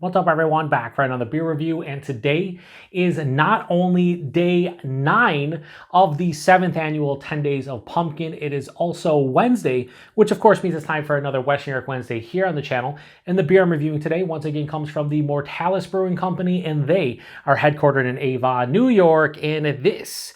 What's up, everyone? Back for another beer review, and today is not only day 9 of the 7th annual 10 Days of Pumpkin, it is also Wednesday, which of course means it's time for another Western New York Wednesday here on the channel. And the beer I'm reviewing today, once again, comes from the Mortalis Brewing Company, and they are headquartered in Avon, New York, and this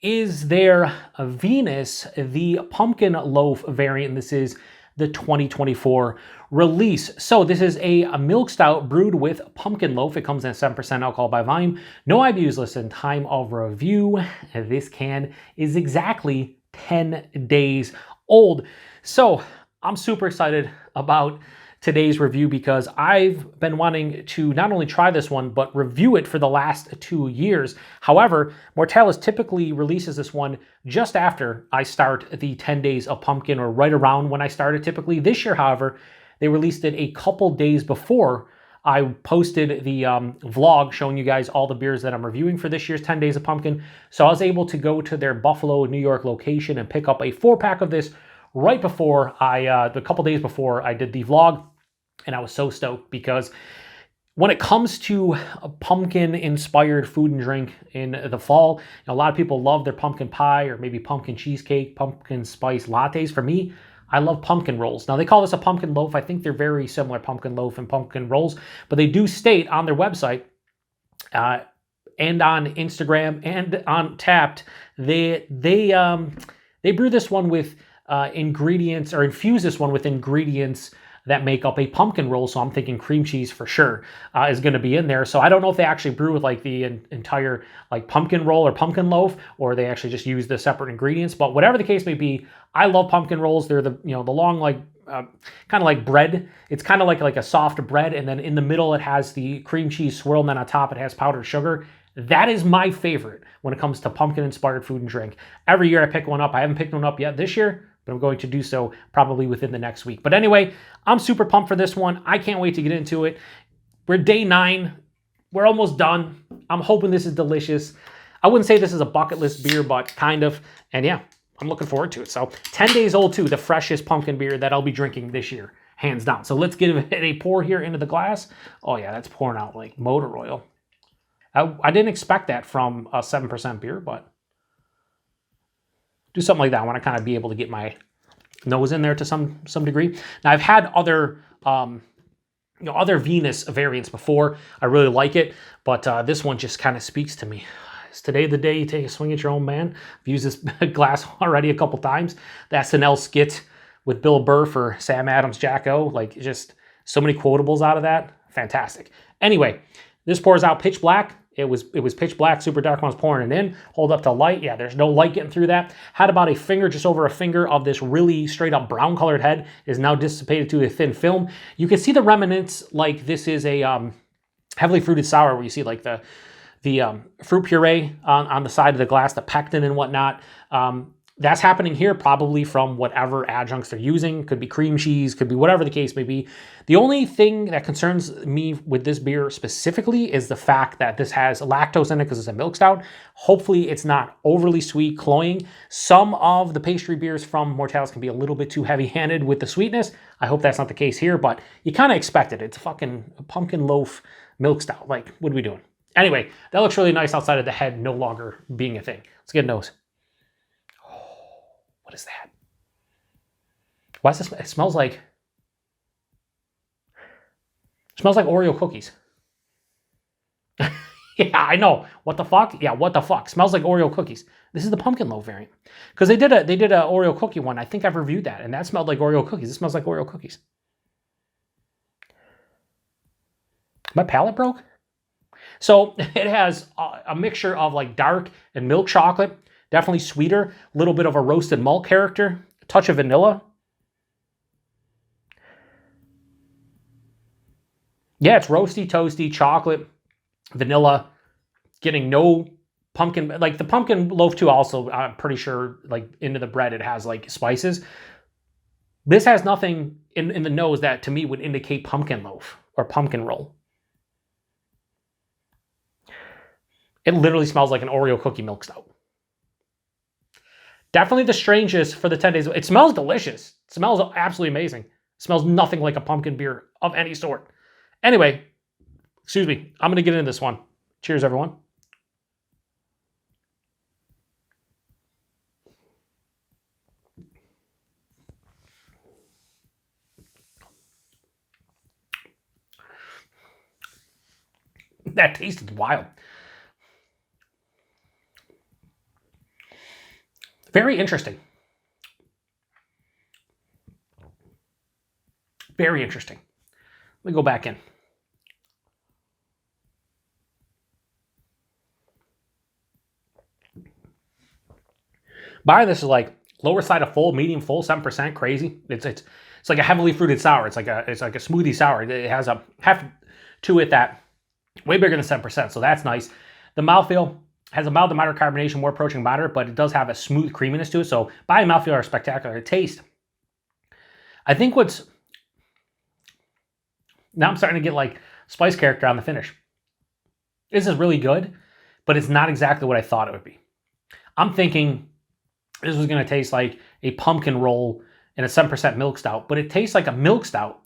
is their Venus, the Pumpkin Loaf variant. This is the 2024 release. So this is a milk stout brewed with pumpkin loaf. It comes in at 7% alcohol by volume. No IBUs listed. Time of review. This can is exactly 10 days old. So I'm super excited about today's review because I've been wanting to not only try this one, but review it for the last 2 years. However, Mortalis typically releases this one just after I start the 10 Days of Pumpkin, or right around when I started typically. This year, however, they released it a couple days before I posted the vlog showing you guys all the beers that I'm reviewing for this year's 10 Days of Pumpkin. So I was able to go to their Buffalo, New York location and pick up a 4-pack of this right before a couple days before I did the vlog. And I was so stoked because when it comes to a pumpkin-inspired food and drink in the fall, a lot of people love their pumpkin pie or maybe pumpkin cheesecake, pumpkin spice lattes. For me, I love pumpkin rolls. Now, they call this a pumpkin loaf. I think they're very similar, pumpkin loaf and pumpkin rolls. But they do state on their website and on Instagram and on Tapped, they brew this one with ingredients, or infuse this one with ingredients that make up a pumpkin roll. So I'm thinking cream cheese for sure is going to be in there. So I don't know if they actually brew with like the entire like pumpkin roll or pumpkin loaf, or they actually just use the separate ingredients. But whatever the case may be, I love pumpkin rolls. They're the the long like kind of like bread. It's kind of like a soft bread, and then in the middle it has the cream cheese swirl, and then on top it has powdered sugar. That is my favorite when it comes to pumpkin-inspired food and drink. Every year I pick one up. I haven't picked one up yet this year, but I'm going to do so probably within the next week. But anyway, I'm super pumped for this one. I can't wait to get into it. We're day 9. We're almost done. I'm hoping this is delicious. I wouldn't say this is a bucket list beer, but kind of. And yeah, I'm looking forward to it. So 10 days old too, the freshest pumpkin beer that I'll be drinking this year, hands down. So let's give it a pour here into the glass. Oh yeah, that's pouring out like motor oil. I didn't expect that from a 7% beer, but do something like that. I want to kind of be able to get my nose in there to some degree. Now, I've had other other Venus variants before. I really like it, but this one just kind of speaks to me. Is today the day you take a swing at your own man? I've used this glass already a couple times. The SNL skit with Bill Burr for Sam Adams Jacko, like just so many quotables out of that. Fantastic. Anyway, this pours out pitch black. It was pitch black, super dark when I was pouring it in. Hold up to light. Yeah, there's no light getting through that. Had about a finger, just over a finger of this really straight up brown colored head. Is now dissipated to a thin film. You can see the remnants, like this is a heavily fruited sour, where you see like the fruit puree on the side of the glass, the pectin and whatnot. That's happening here probably from whatever adjuncts they're using. Could be cream cheese, could be whatever the case may be. The only thing that concerns me with this beer specifically is the fact that this has lactose in it because it's a milk stout. Hopefully it's not overly sweet, cloying. Some of the pastry beers from Mortalis can be a little bit too heavy-handed with the sweetness. I hope that's not the case here, but you kind of expect it. It's a fucking pumpkin loaf milk stout. Like, what are we doing? Anyway, that looks really nice outside of the head no longer being a thing. Let's get a nose. What is that? Why is this? It smells like Oreo cookies. Yeah, I know. What the fuck? Yeah, what the fuck? Smells like Oreo cookies. This is the pumpkin loaf variant. Because they did a Oreo cookie one. I think I've reviewed that, and that smelled like Oreo cookies. This smells like Oreo cookies. My palate broke? So it has a mixture of like dark and milk chocolate. Definitely sweeter, a little bit of a roasted malt character, a touch of vanilla. Yeah, it's roasty, toasty, chocolate, vanilla, getting no pumpkin. Like the pumpkin loaf too also, I'm pretty sure like into the bread it has like spices. This has nothing in the nose that to me would indicate pumpkin loaf or pumpkin roll. It literally smells like an Oreo cookie milk stout. Definitely the strangest for the 10 days. It smells delicious. It smells absolutely amazing. It smells nothing like a pumpkin beer of any sort. Anyway, Excuse me. I'm going to get into this one. Cheers, everyone. That taste is wild. Very interesting. Very interesting. Let me go back in. Body this is like lower side of full, medium full, 7%, crazy. It's like a heavily fruited sour. It's like a smoothie sour. It has a heft to it that way bigger than 7%, so that's nice. The mouthfeel has a mild to moderate carbonation, more approaching moderate, but it does have a smooth creaminess to it. So body and mouthfeel are spectacular. Taste, I think now I'm starting to get like spice character on the finish. This is really good, but it's not exactly what I thought it would be. I'm thinking this was going to taste like a pumpkin roll and a 7% milk stout, but it tastes like a milk stout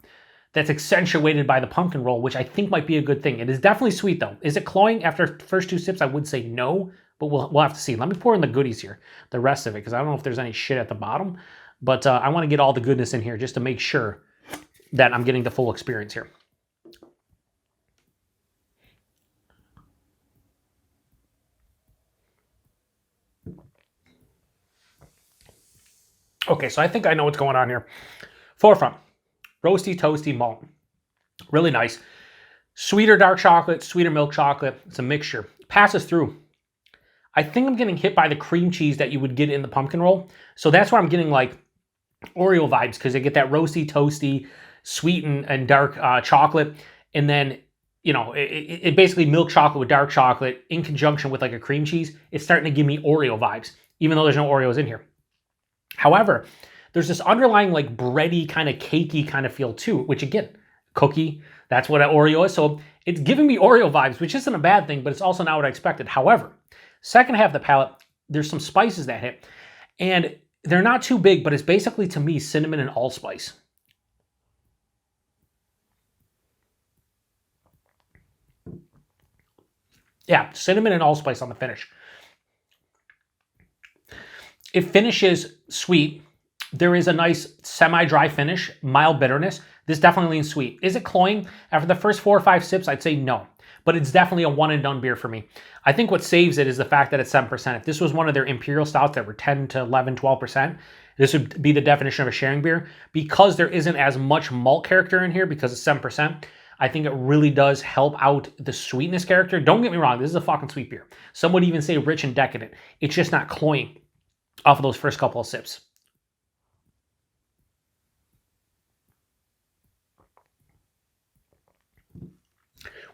that's accentuated by the pumpkin roll, which I think might be a good thing. It is definitely sweet though. Is it cloying after first 2 sips? I would say no, but we'll have to see. Let me pour in the goodies here, the rest of it, because I don't know if there's any shit at the bottom, but I want to get all the goodness in here just to make sure that I'm getting the full experience here. Okay, so I think I know what's going on here. Forefront, roasty, toasty malt. Really nice. Sweeter dark chocolate, sweeter milk chocolate. It's a mixture. Passes through. I think I'm getting hit by the cream cheese that you would get in the pumpkin roll. So that's where I'm getting like Oreo vibes, because they get that roasty, toasty, sweet and dark chocolate. And then, you know, it basically milk chocolate with dark chocolate in conjunction with like a cream cheese. It's starting to give me Oreo vibes, even though there's no Oreos in here. However, there's this underlying like bready kind of cakey kind of feel too, which again, cookie, that's what an Oreo is. So it's giving me Oreo vibes, which isn't a bad thing, but it's also not what I expected. However, second half of the palate, there's some spices that hit, and they're not too big, but it's basically to me cinnamon and allspice. Yeah, cinnamon and allspice on the finish. It finishes sweet. There is a nice semi-dry finish, mild bitterness. This definitely leans sweet. Is it cloying? After the first 4 or 5 sips, I'd say no. But it's definitely a one and done beer for me. I think what saves it is the fact that it's 7%. If this was one of their imperial stouts that were 10 to 11, 12%, this would be the definition of a sharing beer. Because there isn't as much malt character in here because it's 7%, I think it really does help out the sweetness character. Don't get me wrong, this is a fucking sweet beer. Some would even say rich and decadent. It's just not cloying off of those first couple of sips.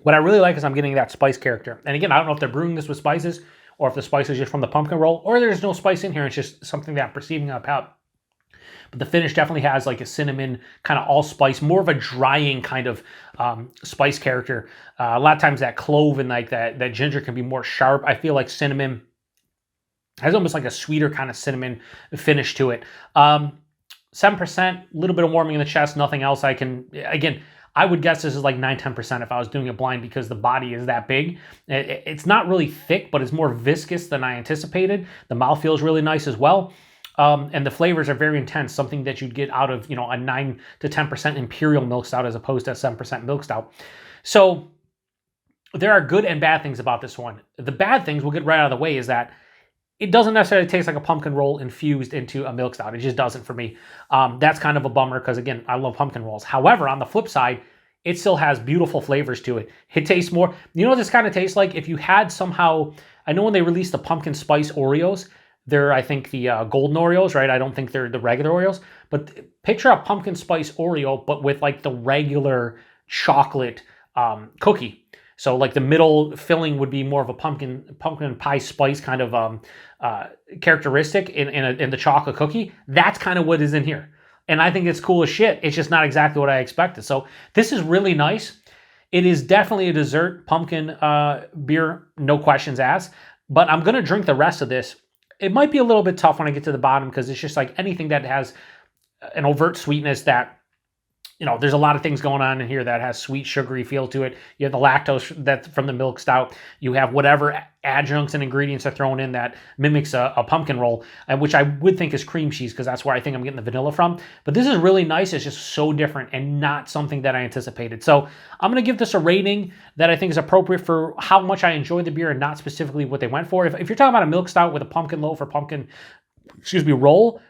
What I really like is I'm getting that spice character. And again, I don't know if they're brewing this with spices or if the spice is just from the pumpkin roll, or there's no spice in here. It's just something that I'm perceiving on a palate. But the finish definitely has like a cinnamon, kind of allspice, more of a drying kind of spice character. A lot of times that clove and like that ginger can be more sharp. I feel like cinnamon has almost like a sweeter kind of cinnamon finish to it. 7%, a little bit of warming in the chest, nothing else I can, again, I would guess this is like 9-10% if I was doing it blind because the body is that big. It's not really thick, but it's more viscous than I anticipated. The mouth feels really nice as well. And the flavors are very intense, something that you'd get out of, you know, a 9 to 10% imperial milk stout as opposed to a 7% milk stout. So there are good and bad things about this one. The bad things we'll get right out of the way is that it doesn't necessarily taste like a pumpkin roll infused into a milk stout. It just doesn't for me. That's kind of a bummer because, again, I love pumpkin rolls. However, on the flip side, it still has beautiful flavors to it. It tastes more, you know what this kind of tastes like? If you had somehow, I know when they released the pumpkin spice Oreos, they're, I think, the golden Oreos, right? I don't think they're the regular Oreos. But picture a pumpkin spice Oreo, but with like the regular chocolate cookie. So like the middle filling would be more of a pumpkin pie spice kind of characteristic in the chocolate cookie. That's kind of what is in here. And I think it's cool as shit. It's just not exactly what I expected. So this is really nice. It is definitely a dessert pumpkin beer, no questions asked. But I'm going to drink the rest of this. It might be a little bit tough when I get to the bottom because it's just like anything that has an overt sweetness that there's a lot of things going on in here that has sweet, sugary feel to it. You have the lactose that's from the Milk Stout. You have whatever adjuncts and ingredients are thrown in that mimics a pumpkin roll, which I would think is cream cheese because that's where I think I'm getting the vanilla from. But this is really nice. It's just so different and not something that I anticipated. So I'm going to give this a rating that I think is appropriate for how much I enjoy the beer and not specifically what they went for. If you're talking about a Milk Stout with a pumpkin loaf or pumpkin, roll,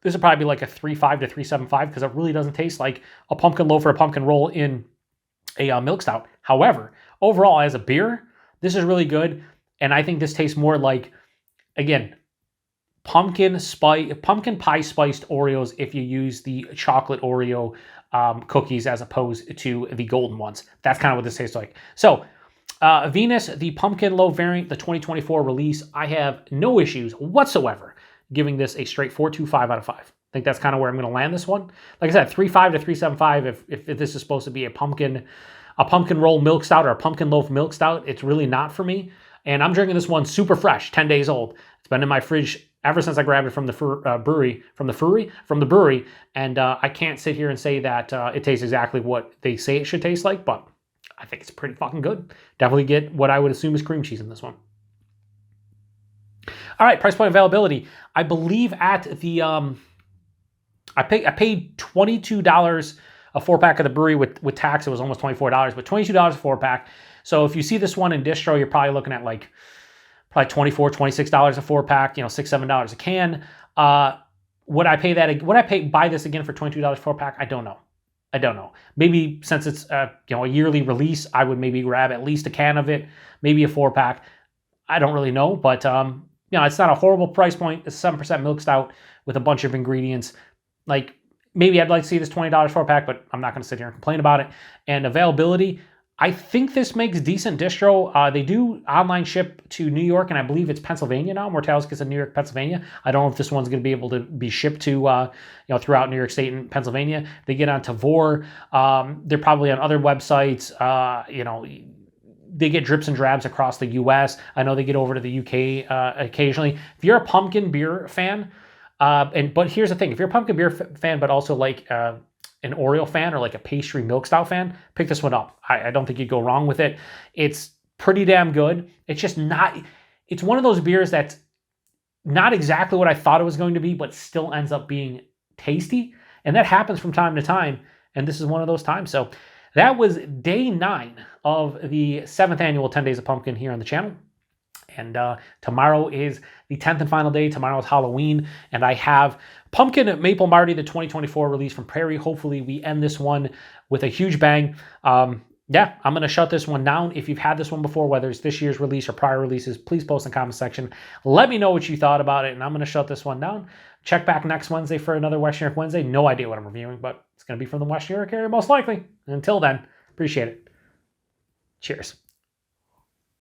this would probably be like a 3.5 to 3.75 because it really doesn't taste like a pumpkin loaf or a pumpkin roll in a Milk Stout. However, overall, as a beer, this is really good. And I think this tastes more like, again, pumpkin pie spiced Oreos if you use the chocolate Oreo cookies as opposed to the golden ones. That's kind of what this tastes like. So, Venus, the pumpkin loaf variant, the 2024 release, I have no issues whatsoever giving this a straight 4.25 out of 5. I think that's kind of where I'm going to land this one. Like I said, 3.5 to 3.75 if this is supposed to be a pumpkin roll Milk Stout or a pumpkin loaf Milk Stout. It's really not for me. And I'm drinking this one super fresh, 10 days old. It's been in my fridge ever since I grabbed it from the brewery. And I can't sit here and say that it tastes exactly what they say it should taste like, but I think it's pretty fucking good. Definitely get what I would assume is cream cheese in this one. All right, price point availability. I believe at the I paid $22 a 4-pack of the brewery with tax. It was almost $24, but $22 a 4-pack. So if you see this one in distro, you're probably looking at like $24, $26 a 4-pack. $6, $7 a can. Would I buy this again for $22 a 4-pack? I don't know. Maybe since it's a yearly release, I would maybe grab at least a can of it, maybe a 4-pack. I don't really know, but it's not a horrible price point. It's 7% Milk Stout with a bunch of ingredients. Like, maybe I'd like to see this $20 4-pack, but I'm not going to sit here and complain about it. And availability, I think this makes decent distro. They do online ship to New York, and I believe it's Pennsylvania now. Mortalis gets in New York, Pennsylvania. I don't know if this one's going to be able to be shipped to, throughout New York State and Pennsylvania. They get on Tavor. They're probably on other websites. They get drips and drabs across the U.S. I know they get over to the U.K. Occasionally. If you're a pumpkin beer fan, but here's the thing: if you're a pumpkin beer fan, but also like an Oreo fan or like a pastry Milk Stout fan, pick this one up. I don't think you'd go wrong with it. It's pretty damn good. It's just not. It's one of those beers that's not exactly what I thought it was going to be, but still ends up being tasty, and that happens from time to time. And this is one of those times. So. That was day 9 of the 7th annual 10 Days of Pumpkin here on the channel. And tomorrow is the 10th and final day. Tomorrow is Halloween. And I have Pumpkin Maple Marty, the 2024 release from Prairie. Hopefully we end this one with a huge bang. I'm going to shut this one down. If you've had this one before, whether it's this year's release or prior releases, please post in the comment section. Let me know what you thought about it. And I'm going to shut this one down. Check back next Wednesday for another Western Europe Wednesday. No idea what I'm reviewing, but it's going to be from the Western Europe area most likely. And until then, appreciate it. Cheers.